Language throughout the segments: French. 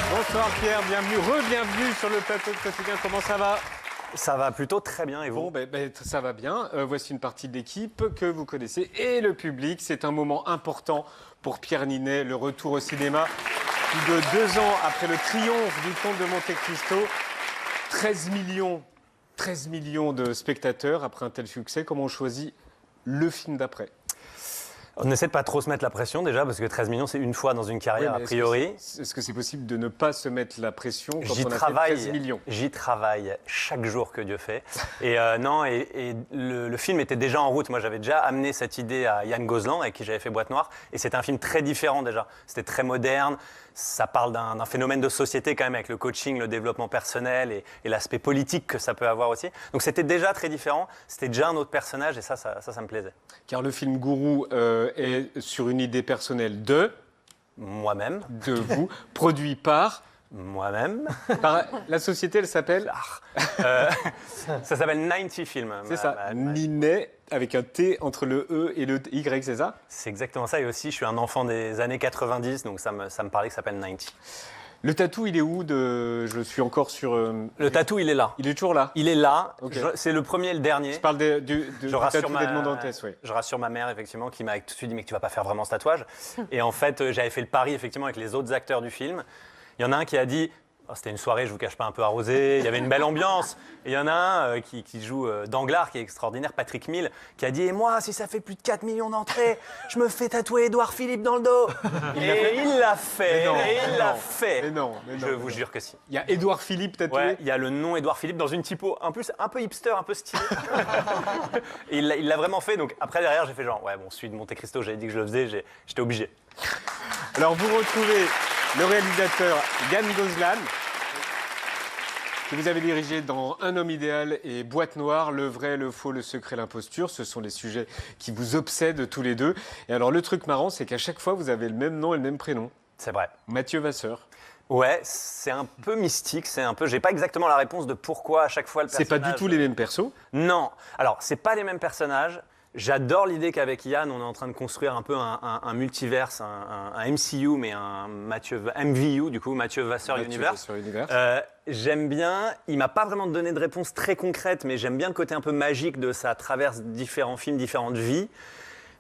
Bonsoir Pierre, bienvenue, re-bienvenue sur le plateau de Quotidien. Comment ça va? Ça va plutôt très bien, et vous? Bon, ça va bien. Voici une partie de l'équipe que vous connaissez et le public. C'est un moment important pour Pierre Ninet, le retour au cinéma. Plus de 2 ans après le triomphe du Comte de Monte Cristo, 13 millions de spectateurs après un tel succès. Comment on choisit le film d'après? On essaie de pas trop se mettre la pression déjà, parce que 13 millions, c'est une fois dans une carrière, Oui, a priori. Est-ce que c'est possible de ne pas se mettre la pression quand J'y on a fait 13 millions? J'y travaille chaque jour que Dieu fait. Et le film était déjà en route. Moi, j'avais déjà amené cette idée à Yann Gozlan, avec qui j'avais fait Boîte Noire. Et c'était un film très différent déjà. C'était très moderne. Ça parle d'un phénomène de société quand même, avec le coaching, le développement personnel et l'aspect politique que ça peut avoir aussi. Donc c'était déjà très différent. C'était déjà un autre personnage, et ça me plaisait. Car le film Gourou est sur une idée personnelle de Moi-même. De vous, produit par Moi-même. La société, elle s'appelle Ça s'appelle 90 Film. C'est ça, Ninet, avec un T entre le E et le Y, c'est ça? C'est exactement ça, et aussi je suis un enfant des années 90, donc ça me parlait que ça s'appelle 90. Le tatou, il est où Je suis encore sur... Le tatou, il est là. Il est toujours là? Il est là, Okay. C'est le premier et le dernier. Je parle du tatou d'Edmond Dantès, oui. Je rassure ma mère, effectivement, qui m'a tout de suite dit « mais tu vas pas faire vraiment ce tatouage ». Et en fait, j'avais fait le pari, effectivement, avec les autres acteurs du film. Il y en a un qui a dit oh, c'était une soirée, je vous cache pas, un peu arrosée, il y avait une belle ambiance. Et il y en a un qui joue Danglars, qui est extraordinaire, Patrick Mille, qui a dit et moi, si ça fait plus de 4 millions d'entrées, je me fais tatouer Édouard Philippe dans le dos. Il l'a fait. Mais non. Je vous jure que si. Il y a Édouard Philippe tatoué? Ouais, il y a le nom Édouard Philippe dans une typo, un peu hipster, un peu stylé. Et il l'a vraiment fait. Donc après, derrière, j'ai fait genre, ouais, bon, celui de Monte Cristo, j'avais dit que je le faisais, j'étais obligé. Alors, vous retrouvez le réalisateur Yann Gozlan, que vous avez dirigé dans Un homme idéal et Boîte Noire, le vrai, le faux, le secret, l'imposture. Ce sont les sujets qui vous obsèdent tous les deux. Et alors, le truc marrant, c'est qu'à chaque fois, vous avez le même nom et le même prénom. C'est vrai. Mathieu Vasseur. Ouais, c'est un peu mystique, j'ai pas exactement la réponse de pourquoi à chaque fois le personnage... C'est pas du tout les mêmes persos? Non, alors c'est pas les mêmes personnages. J'adore l'idée qu'avec Yann, on est en train de construire un peu un multiverse, un MCU, mais un MVU, du coup, Mathieu Vasseur Universe. J'aime bien, il m'a pas vraiment donné de réponse très concrète, mais j'aime bien le côté un peu magique de ça traverse différents films, différentes vies.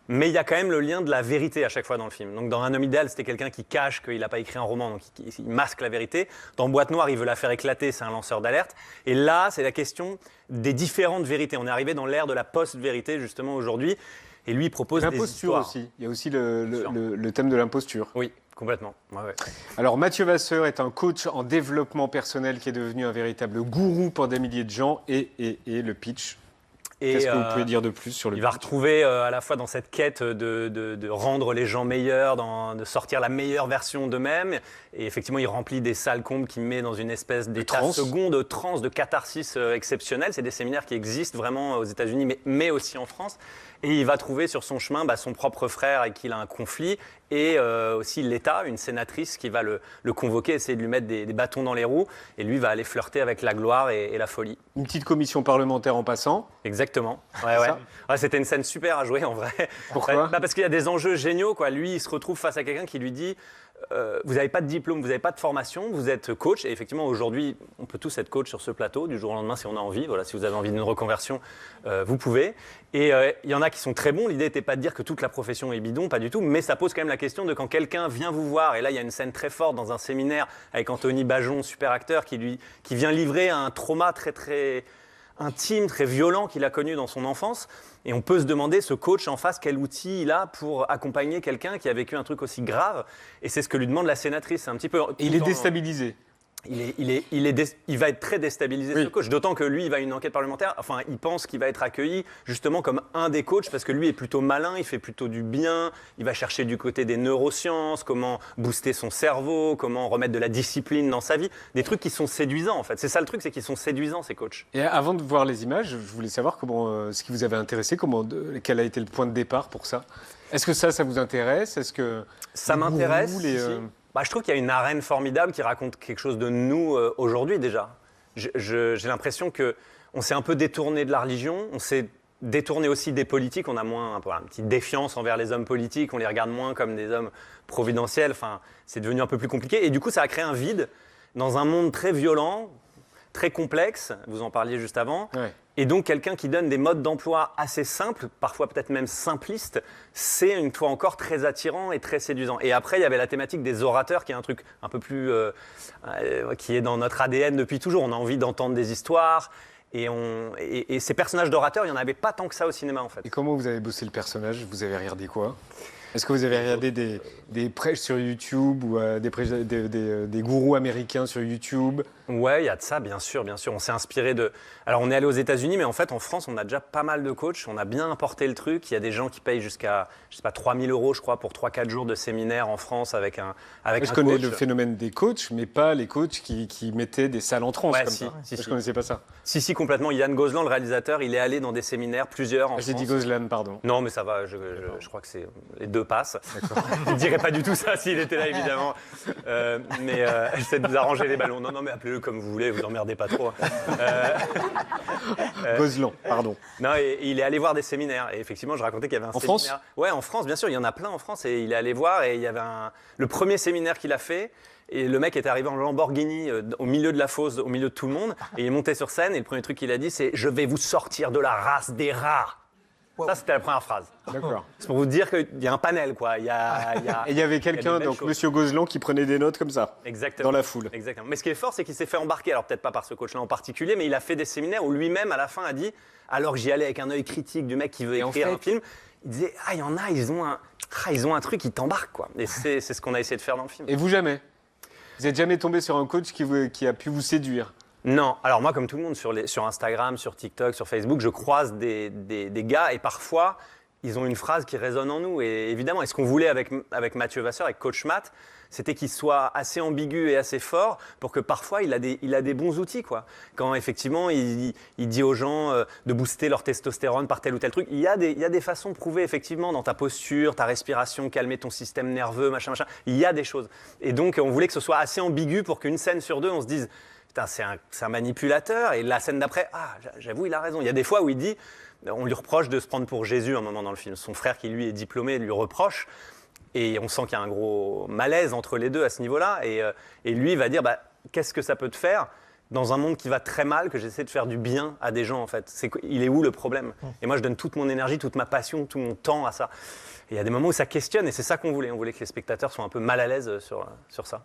Mais il y a quand même le lien de la vérité à chaque fois dans le film. Donc dans Un homme idéal, c'était quelqu'un qui cache qu'il n'a pas écrit un roman, donc il masque la vérité. Dans Boîte Noire, il veut la faire éclater, c'est un lanceur d'alerte. Et là, c'est la question des différentes vérités. On est arrivé dans l'ère de la post-vérité, justement, aujourd'hui. Et lui, il propose des histoires. L'imposture aussi. Il y a aussi le thème de l'imposture. Oui, complètement. Ouais. Alors, Mathieu Vasseur est un coach en développement personnel qui est devenu un véritable gourou pour des milliers de gens. Et le pitch. Qu'est-ce que vous pouvez dire de plus sur le pitch? Il va retrouver à la fois dans cette quête de rendre les gens meilleurs, de sortir la meilleure version d'eux-mêmes. Et effectivement, il remplit des salles combles qu'il met dans une espèce d'état second de transe, de catharsis exceptionnel. C'est des séminaires qui existent vraiment aux États-Unis, mais aussi en France. Et il va trouver sur son chemin son propre frère avec qui il a un conflit, et aussi l'État, une sénatrice qui va le convoquer, essayer de lui mettre des bâtons dans les roues. Et lui va aller flirter avec la gloire et la folie. Une petite commission parlementaire en passant. Exactement. Ouais, c'était une scène super à jouer en vrai. Pourquoi? Parce qu'il y a des enjeux géniaux, quoi. Lui, il se retrouve face à quelqu'un qui lui dit vous n'avez pas de diplôme, vous n'avez pas de formation, vous êtes coach. Et effectivement, aujourd'hui, on peut tous être coach sur ce plateau, du jour au lendemain, si on a envie. Voilà, si vous avez envie d'une reconversion, vous pouvez. Et il y en a qui sont très bons. L'idée n'était pas de dire que toute la profession est bidon, pas du tout. Mais ça pose quand même la question de quand quelqu'un vient vous voir. Et là, il y a une scène très forte dans un séminaire avec Anthony Bajon, super acteur, qui vient livrer un trauma très, très intime, très violent qu'il a connu dans son enfance. Et on peut se demander, ce coach en face, quel outil il a pour accompagner quelqu'un qui a vécu un truc aussi grave. Et c'est ce que lui demande la sénatrice. C'est un petit peu. Et il est déstabilisé. Il va être très déstabilisé, oui. Ce coach. D'autant que lui, il va à une enquête parlementaire. Enfin, il pense qu'il va être accueilli justement comme un des coachs parce que lui est plutôt malin, il fait plutôt du bien. Il va chercher du côté des neurosciences, comment booster son cerveau, comment remettre de la discipline dans sa vie. Des trucs qui sont séduisants, en fait. C'est ça le truc, c'est qu'ils sont séduisants, ces coachs. Et avant de voir les images, je voulais savoir ce qui vous avait intéressé, quel a été le point de départ pour ça. Est-ce que ça vous intéresse? Est-ce que ça m'intéresse si. Je trouve qu'il y a une arène formidable qui raconte quelque chose de nous aujourd'hui déjà. J'ai l'impression qu'on s'est un peu détourné de la religion, on s'est détourné aussi des politiques. On a moins un peu une petite défiance envers les hommes politiques. On les regarde moins comme des hommes providentiels. Enfin, c'est devenu un peu plus compliqué. Et du coup, ça a créé un vide dans un monde très violent, très complexe. Vous en parliez juste avant. Ouais. Et donc, quelqu'un qui donne des modes d'emploi assez simples, parfois peut-être même simplistes, c'est une fois encore très attirant et très séduisant. Et après, il y avait la thématique des orateurs, qui est un truc un peu plus... qui est dans notre ADN depuis toujours. On a envie d'entendre des histoires. Et ces personnages d'orateurs, il n'y en avait pas tant que ça au cinéma, en fait. Et comment vous avez bossé le personnage? Vous avez regardé quoi? Est-ce que vous avez regardé des prêches sur YouTube ou des gourous américains sur YouTube? Ouais, il y a de ça, bien sûr, bien sûr. On s'est inspiré de... Alors, on est allé aux États-Unis, mais en fait, en France, on a déjà pas mal de coachs. On a bien importé le truc. Il y a des gens qui payent jusqu'à, je sais pas, 3 000 €, je crois, pour 3-4 jours de séminaire en France avec un Je connais le phénomène des coachs, mais pas les coachs qui mettaient des salles en transe Ouais, comme si, ça. si, Je si. connaissais pas ça. Si, complètement. Yann Gozlan, le réalisateur, il est allé dans des séminaires, plusieurs en J'ai France. dit Gozlan, pardon. Non, mais ça va, je crois que les deux passent. Il ne dirait pas du tout ça s'il était là, évidemment. Mais j'essaie de vous arranger les ballons. Non, mais appelez-le comme vous voulez, vous emmerdez pas trop. Gozlan, pardon. Non, et il est allé voir des séminaires. Et effectivement, je racontais qu'il y avait un séminaire. France? Ouais, en France, bien sûr, il y en a plein en France. Et il est allé voir, et il y avait le premier séminaire qu'il a fait. Et le mec était arrivé en Lamborghini au milieu de la fosse, au milieu de tout le monde. Et il est monté sur scène, et le premier truc qu'il a dit, c'est « Je vais vous sortir de la race des rats ». Ça, c'était la première phrase. D'accord. C'est pour vous dire qu'il y a un panel, quoi. Et il y avait quelqu'un, donc Monsieur Gozlan, qui prenait des notes comme ça, exactement, dans la foule. Exactement. Mais ce qui est fort, c'est qu'il s'est fait embarquer. Alors peut-être pas par ce coach-là en particulier, mais il a fait des séminaires où lui-même, à la fin, a dit, alors que j'y allais avec un œil critique du mec qui veut écrire un film, il disait, il y en a, ils ont un truc qui t'embarque, quoi. Et c'est ce qu'on a essayé de faire dans le film. Et vous, jamais? Vous n'êtes jamais tombé sur un coach qui a pu vous séduire? Non, alors moi, comme tout le monde, sur Instagram, sur TikTok, sur Facebook, je croise des gars, et parfois, ils ont une phrase qui résonne en nous. Et évidemment, et ce qu'on voulait avec Mathieu Vasseur, avec Coach Matt, c'était qu'il soit assez ambigu et assez fort pour que parfois il a des bons outils, quoi. Quand effectivement il dit aux gens de booster leur testostérone par tel ou tel truc, il y a des façons prouver effectivement dans ta posture, ta respiration, calmer ton système nerveux, machin. Il y a des choses. Et donc on voulait que ce soit assez ambigu pour qu'une scène sur deux, on se dise putain, c'est un manipulateur. Et la scène d'après, j'avoue, il a raison. Il y a des fois où il dit, on lui reproche de se prendre pour Jésus un moment dans le film. Son frère qui lui est diplômé lui reproche. Et on sent qu'il y a un gros malaise entre les deux à ce niveau-là. Et lui va dire, qu'est-ce que ça peut te faire dans un monde qui va très mal, que j'essaie de faire du bien à des gens, en fait. Il est où le problème? Et moi, je donne toute mon énergie, toute ma passion, tout mon temps à ça. Et il y a des moments où ça questionne, et c'est ça qu'on voulait. On voulait que les spectateurs soient un peu mal à l'aise sur ça.